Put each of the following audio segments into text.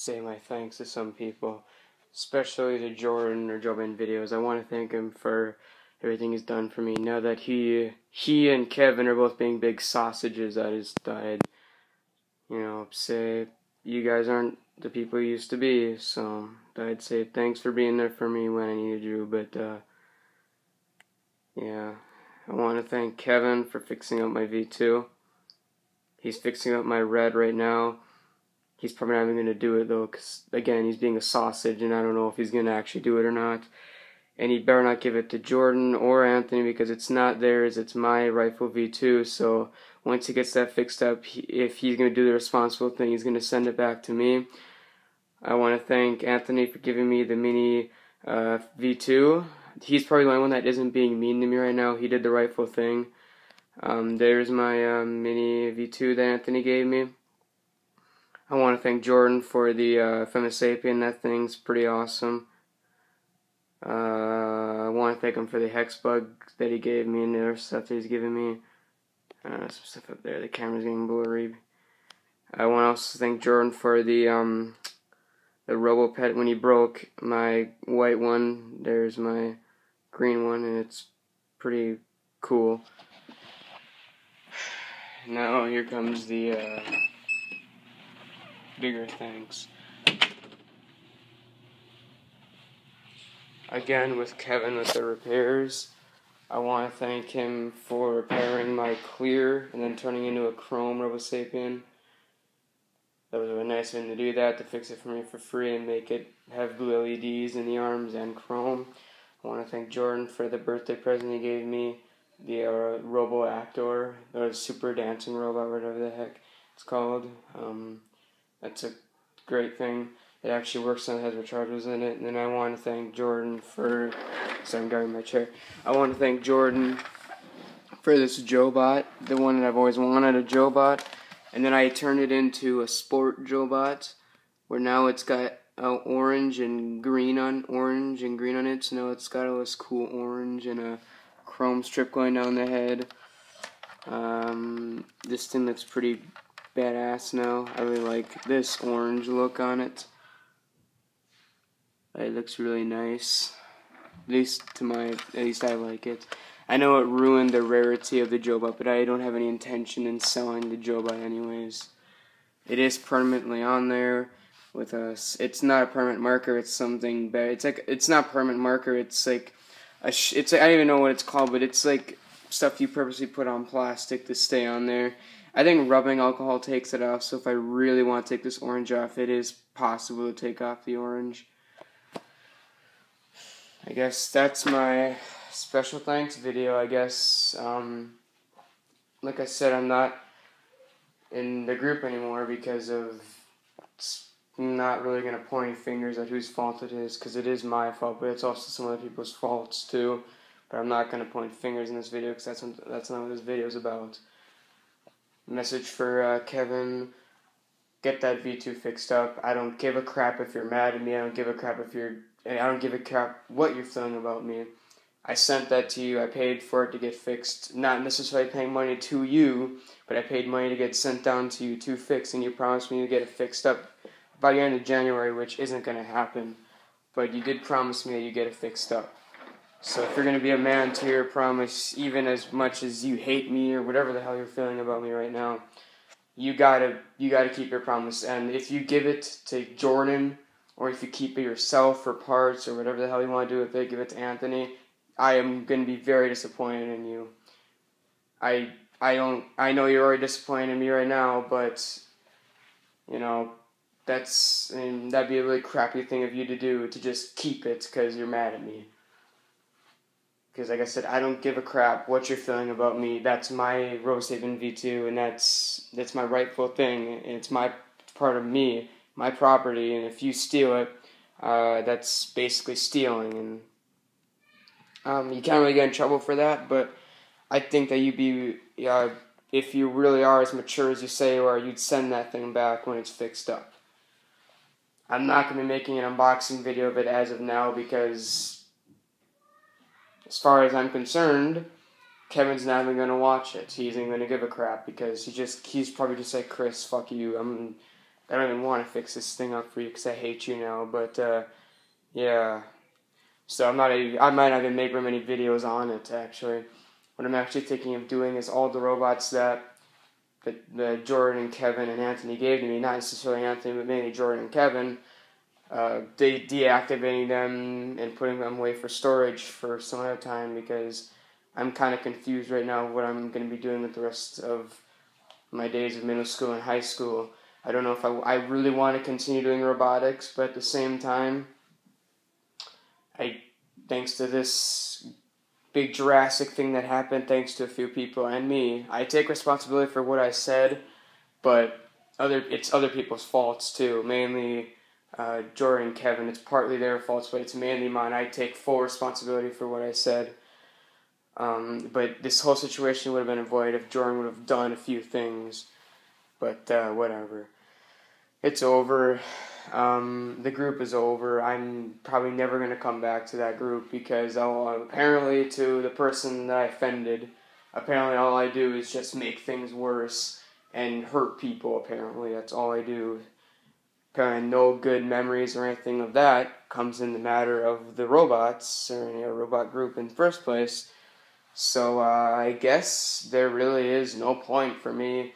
say my thanks to some people, especially to Jordan or Joban Videos. I want to thank him for everything he's done for me. Now that he and Kevin are both being big sausages, I'd say you guys aren't the people you used to be. So I'd say thanks for being there for me when I needed you. But yeah, I want to thank Kevin for fixing up my V2. He's fixing up my red right now. He's probably not even going to do it though, because again, he's being a sausage, and I don't know if he's going to actually do it or not. And he better not give it to Jordan or Anthony, because it's not theirs, it's my rightful V2. So once he gets that fixed up, if he's going to do the responsible thing, he's going to send it back to me. I want to thank Anthony for giving me the mini V2. He's probably the only one that isn't being mean to me right now. He did the rightful thing. There's my mini V2 that Anthony gave me. I want to thank Jordan for the Femisapien. That thing's pretty awesome. I want to thank him for the hex bug that he gave me and the other stuff that he's given me. Some stuff up there. The camera's getting blurry. I want to also thank Jordan for the RoboPet when he broke my white one. There's my green one, and it's pretty cool. Now here comes the bigger thanks. Again with Kevin with the repairs. I want to thank him for repairing my clear and then turning into a chrome RoboSapien. That was really nice of him to do that, to fix it for me for free and make it have blue LEDs in the arms and chrome. I want to thank Jordan for the birthday present he gave me, the RoboActor, the super dancing robot, whatever the heck it's called. That's a great thing. It actually works and it has rechargeables in it. And then I want to thank Jordan for... Sorry, I'm grabbing my chair. I want to thank Jordan for this Joe-Bot, the one that I've always wanted, a Joe-Bot. And then I turned it into a sport Joe-Bot, where now it's got orange and green on it. So now it's got all this cool orange and a chrome strip going down the head. This thing looks pretty badass now. I really like this orange look on it. It looks really nice. At least I like it. I know it ruined the rarity of the Joe-Bot, but I don't have any intention in selling the Joe-Bot anyways. It is permanently on there with us. It's not a permanent marker. It's something better. It's not permanent marker. It's like I don't even know what it's called, but it's like stuff you purposely put on plastic to stay on there. I think rubbing alcohol takes it off, so if I really want to take this orange off, it is possible to take off the orange. I guess that's my special thanks video, I guess. Like I said, I'm not in the group anymore because of... It's not really going to point fingers at whose fault it is, because it is my fault, but it's also some other people's faults too. But I'm not going to point fingers in this video, because that's not what this video is about. Message for Kevin: get that V2 fixed up. I don't give a crap if you're mad at me. I don't give a crap what you're feeling about me. I sent that to you. I paid for it to get fixed. Not necessarily paying money to you, but I paid money to get sent down to you to fix, and you promised me to get it fixed up by the end of January, which isn't going to happen. But you did promise me that you get it fixed up. So if you're going to be a man to your promise, even as much as you hate me or whatever the hell you're feeling about me right now, you gotta keep your promise. And if you give it to Jordan, or if you keep it yourself for parts, or whatever the hell you want to do with it, give it to Anthony, I am going to be very disappointed in you. I know you're already disappointed in me right now, but, you know, that'd be a really crappy thing of you to do, to just keep it because you're mad at me. Because, like I said, I don't give a crap what you're feeling about me. That's my RoboSapien V2, and that's my rightful thing, and it's part of me, my property, and if you steal it, that's basically stealing, and you can't really get in trouble for that, but I think that if you really are as mature as you say you are, you'd send that thing back when it's fixed up. I'm not going to be making an unboxing video of it as of now, because as far as I'm concerned, Kevin's not even going to watch it. He isn't going to give a crap, because he's probably just like, Chris, fuck you. I don't even want to fix this thing up for you because I hate you now. But yeah, so I might not even make very many videos on it actually. What I'm actually thinking of doing is all the robots that Jordan and Kevin and Anthony gave to me, not necessarily Anthony, but mainly Jordan and Kevin, deactivating them and putting them away for storage for some other time, because I'm kind of confused right now what I'm going to be doing with the rest of my days of middle school and high school. I don't know if I really want to continue doing robotics, but at the same time, thanks to this big Jurassic thing that happened, thanks to a few people and me, I take responsibility for what I said, but it's other people's faults too, mainly Jordan and Kevin. It's partly their faults, but it's mainly mine. I take full responsibility for what I said. But this whole situation would have been avoided if Jordan would have done a few things. But whatever. It's over. The group is over. I'm probably never going to come back to that group because apparently to the person that I offended, apparently all I do is just make things worse and hurt people, apparently. That's all I do. Apparently no good memories or anything of that comes in the matter of the robots or any robot group in the first place. So I guess there really is no point for me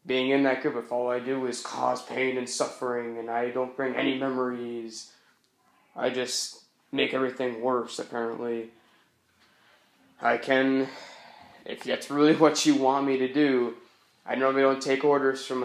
being in that group if all I do is cause pain and suffering and I don't bring any memories. I just make everything worse, apparently. If that's really what you want me to do, I normally don't take orders from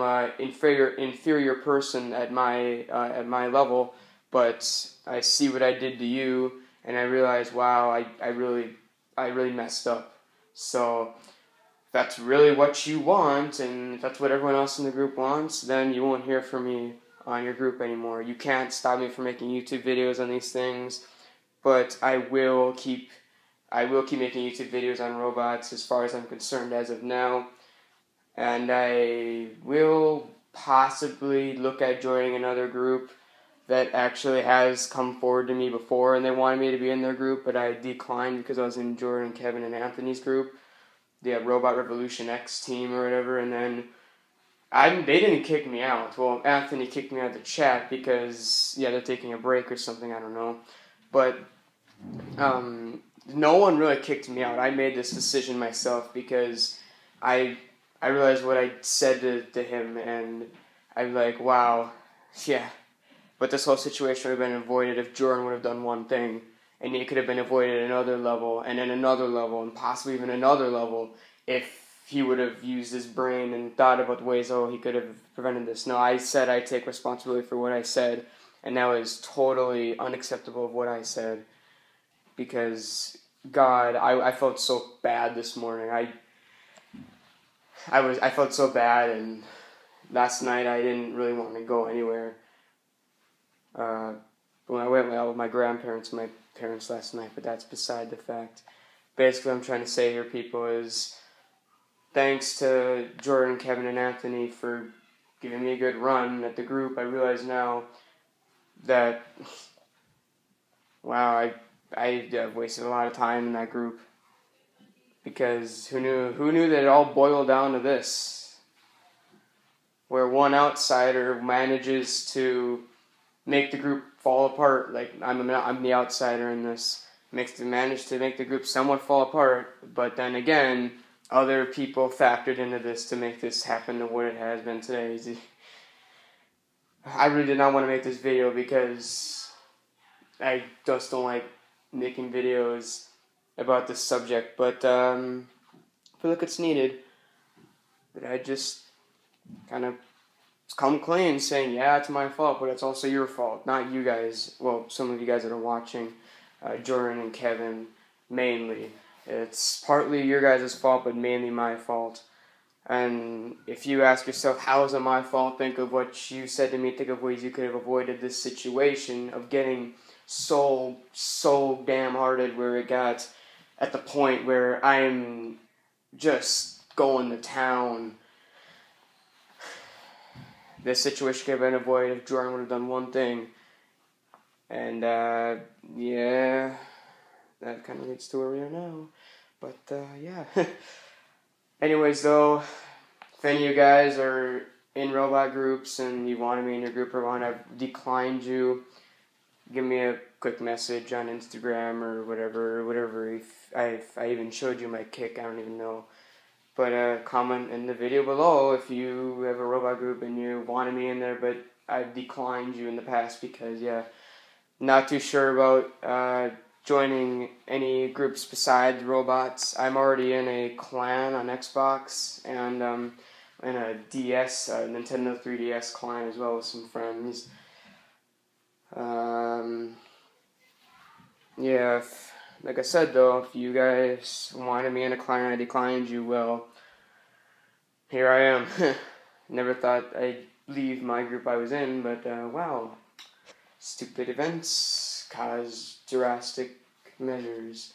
a inferior person at my level, but I see what I did to you, and I realize, wow, I really messed up. So if that's really what you want, and if that's what everyone else in the group wants, then you won't hear from me on your group anymore. You can't stop me from making YouTube videos on these things, but I will keep making YouTube videos on robots as far as I'm concerned as of now. And I will possibly look at joining another group that actually has come forward to me before and they wanted me to be in their group, but I declined because I was in Jordan, Kevin, and Anthony's group, the Robot Revolution X team or whatever, and then they didn't kick me out. Well, Anthony kicked me out of the chat because, they're taking a break or something, I don't know. But no one really kicked me out. I made this decision myself because I realized what I said to him, and I'm like, wow, yeah. But this whole situation would have been avoided if Jordan would have done one thing, and it could have been avoided at another level, and then another level, and possibly even another level if he would have used his brain and thought about ways, he could have prevented this. No, I said I take responsibility for what I said, and that was totally unacceptable of what I said, because, God, I felt so bad this morning. I felt so bad, and last night I didn't really want to go anywhere. When I went out with my grandparents and my parents last night, but that's beside the fact. Basically, what I'm trying to say here, people, is thanks to Jordan, Kevin, and Anthony for giving me a good run at the group. I realize now that, wow, I've wasted a lot of time in that group. Because who knew that it all boiled down to this? Where one outsider manages to make the group fall apart. Like, I'm the outsider in this. Managed to make the group somewhat fall apart, but then again, other people factored into this to make this happen to what it has been today. I really did not want to make this video because I just don't like making videos about this subject, but I feel like it's needed. But I just kind of come clean saying, yeah, it's my fault, but it's also your fault, not you guys. Well, some of you guys that are watching, Jordan and Kevin, mainly. It's partly your guys' fault, but mainly my fault. And if you ask yourself, how is it my fault? Think of what you said to me. Think of ways you could have avoided this situation of getting so damn hearted where it got at the point where I'm just going to town. This situation could have been avoided if Jordan would have done one thing. And, yeah, that kind of leads to where we are now. But, yeah. Anyways, though, if any of you guys are in robot groups and you wanted me in your group or want, I've declined you, give me a quick message on Instagram or whatever. If I even showed you my kick, I don't even know. But comment in the video below if you have a robot group and you wanted me in there, but I've declined you in the past because, yeah, not too sure about joining any groups besides robots. I'm already in a clan on Xbox and in a DS, Nintendo 3DS clan as well with some friends. Yeah, like I said though, if you guys wanted me in a clan and I declined you, well, here I am. Never thought I'd leave my group I was in, but wow. Stupid events cause drastic measures.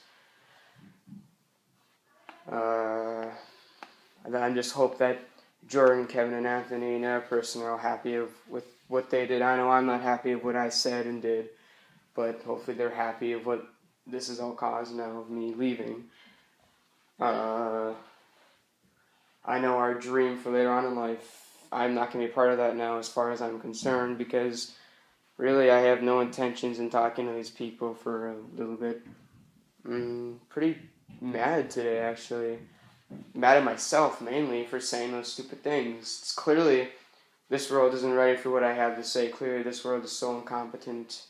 I just hope that Jordan, Kevin, and Anthony and their person are all happy with what they did. I know I'm not happy with what I said and did, but hopefully they're happy of what this is all caused now of me leaving. I know our dream for later on in life, I'm not going to be part of that now as far as I'm concerned because really I have no intentions in talking to these people for a little bit. Pretty mad today actually. Mad at myself mainly for saying those stupid things. It's clearly this world isn't ready for what I have to say. Clearly this world is so incompetent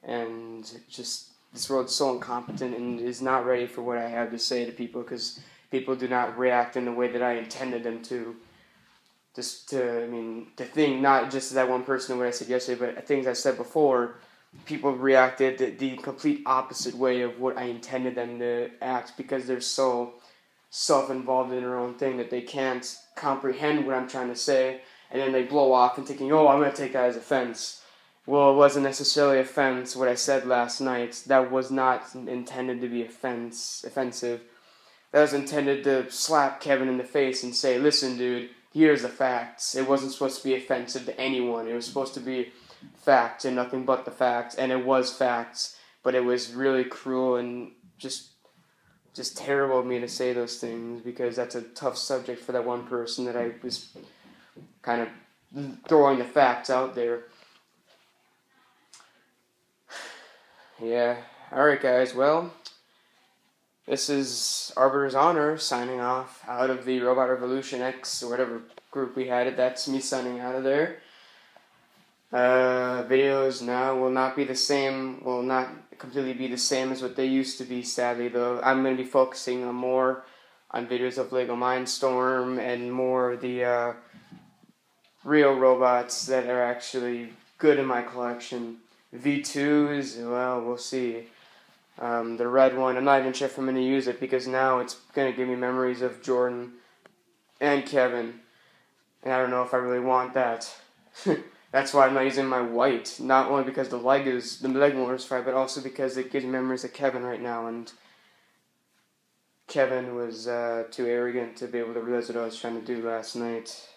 and just this world is so incompetent and is not ready for what I have to say to people because people do not react in the way that I intended them to. The thing, not just that one person, what I said yesterday, but things I said before, people reacted the complete opposite way of what I intended them to act because they're so self-involved in their own thing that they can't comprehend what I'm trying to say, and then they blow off and thinking, oh, I'm going to take that as offense. Well, it wasn't necessarily offense, what I said last night. That was not intended to be offensive. That was intended to slap Kevin in the face and say, listen, dude, here's the facts. It wasn't supposed to be offensive to anyone. It was supposed to be facts and nothing but the facts, and it was facts, but it was really cruel and just terrible of me to say those things because that's a tough subject for that one person that I was kind of throwing the facts out there. Yeah. Alright, guys. Well, this is Arbiter's Honor signing off out of the Robot Revolution X or whatever group we had it. That's me signing out of there. Videos now will not be the same, will not completely be the same as what they used to be, sadly, though. I'm going to be focusing more on videos of Lego Mindstorm and more of the real robots that are actually good in my collection. V2s, well, we'll see. The red one, I'm not even sure if I'm going to use it because now it's going to give me memories of Jordan and Kevin. And I don't know if I really want that. That's why I'm not using my white. Not only because the leg motor is fried, but also because it gives me memories of Kevin right now. And Kevin was too arrogant to be able to realize what I was trying to do last night.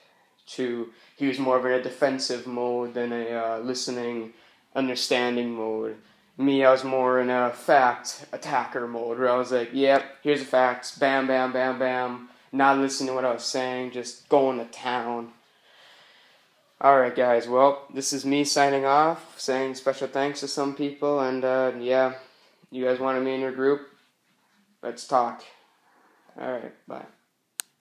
He was more of in a defensive mode than a listening, understanding mode. Me, I was more in a fact attacker mode, where I was like, yep, here's the facts, bam, bam, bam, bam. Not listening to what I was saying, just going to town. Alright guys, well, this is me signing off, saying special thanks to some people, and yeah, you guys wanted me in your group? Let's talk. Alright, bye.